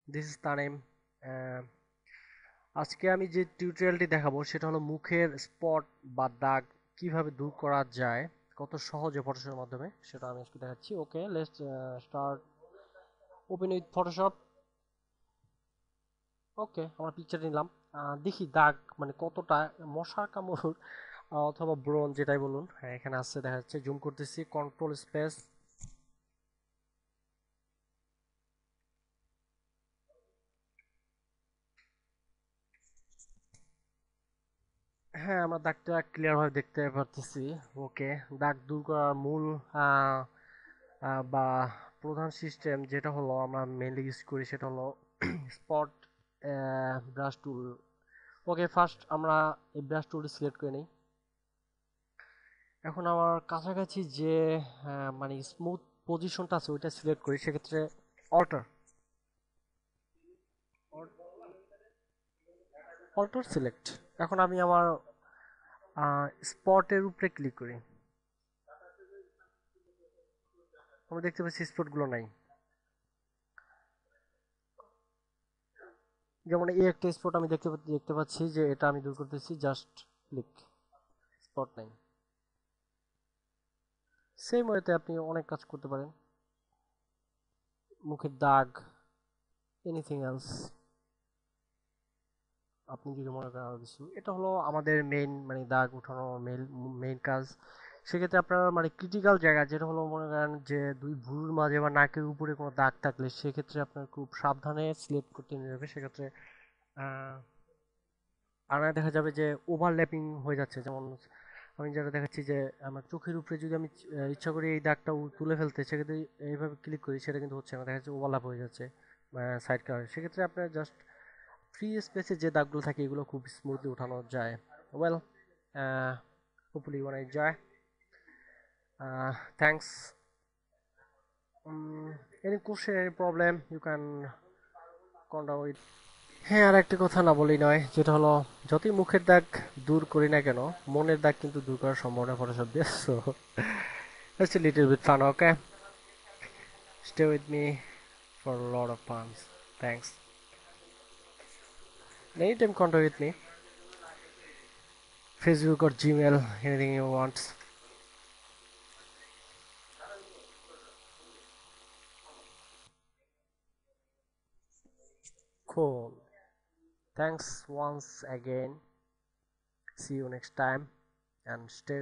This is Tanim. আজকে আমি যে টিউটোরিয়ালটি দেখাবো সেটা হলো মুখের স্পট বা দাগ কিভাবে দূর করা যায় কত সহজে ফটোশপের মাধ্যমে, সেটা আমি আজকে দেখাচ্ছি। Okay, let's start. Open with Photoshop. Okay, আমরা পিকচার নিলাম। দেখি দাগ মানে কতটা, মশার কামড় অথবা ব্রণ যেটাই বলুন। হ্যাঁ, এখানে আসছে, দেখা যাচ্ছে। জুম করতেছি, কন্ট্রোল স্পেস। হ্যাঁ, আমরা দাগটা ক্লিয়ার ভাবে দেখতে পারতেছি। ওকে, দাগ দূর করার মূল আহ, বা প্রধান সিস্টেম যেটা হলো আমরা মেইনলি ইউজ করি সেটা হলো স্পট ব্রাশ টুল। ওকে, ফার্স্ট আমরা এই ব্রাশ টুলটি সিলেক্ট করে নিই। এখন আমার কাছাকাছি যে মানে স্মুথ পজিশনটা আছে ওইটা সিলেক্ট করি, সেক্ষেত্রে অল্টার অল্টার সিলেক্ট। এখন আমি আমার স্পটের উপরে ক্লিক করি। আমরা দেখতে পাচ্ছি স্পটগুলো নাই। যেমন এই একটা স্পট আমি দেখতে পাচ্ছি যে এটা আমি দূর করতেছি, জাস্ট ক্লিক, স্পট নাই। সেম ওয়েতে আপনি অনেক কাজ করতে পারেন, মুখের দাগ, এনিথিং এলস আপনি যদি মনে করেন আরো কিছু। এটা হলো আমাদের মেইন মানে দাগ উঠানো মেইন কাজ। সেক্ষেত্রে আপনার মানে ক্রিটিক্যাল জায়গা যেটা হলো মনে করেন যে দুই ভ্রুর মাঝে বা নাকের উপরে কোনো দাগ থাকলে সেক্ষেত্রে আপনার খুব সাবধানে সিলেক্ট করতে নিতে হবে। সেক্ষেত্রে আহ, আর না দেখা যাবে যে ওভারল্যাপিং হয়ে যাচ্ছে। যেমন আমি যেটা দেখাচ্ছি যে আমার চোখের উপরে যদি আমি ইচ্ছা করি এই দাগটা তুলে ফেলতে, সেক্ষেত্রে এইভাবে ক্লিক করি, সেটা কিন্তু হচ্ছে না, দেখা যাচ্ছে ওভারল্যাপ হয়ে যাচ্ছে সাইড কালার। সেক্ষেত্রে আপনার জাস্ট ফ্রি স্পেসে যে দাগগুলো থাকে এগুলো খুব স্মুথলি উঠানো যায়। Well, hopefully you enjoy. Thanks. Any question, any problem, you can contact with. হ্যাঁ, আর একটা কথা না বলেই নয়, যেটা হলো যতই মুখের দাগ দূর করি না কেন, মনের দাগ কিন্তু দূর করার সম্ভাবনা ফটোশপ দিয়ে। So it's a little bit fun. Okay, stay with me for a lot of fun. Thanks. Anytime contact with me, Facebook or Gmail, anything you want. Cool. Thanks once again. See you next time and stay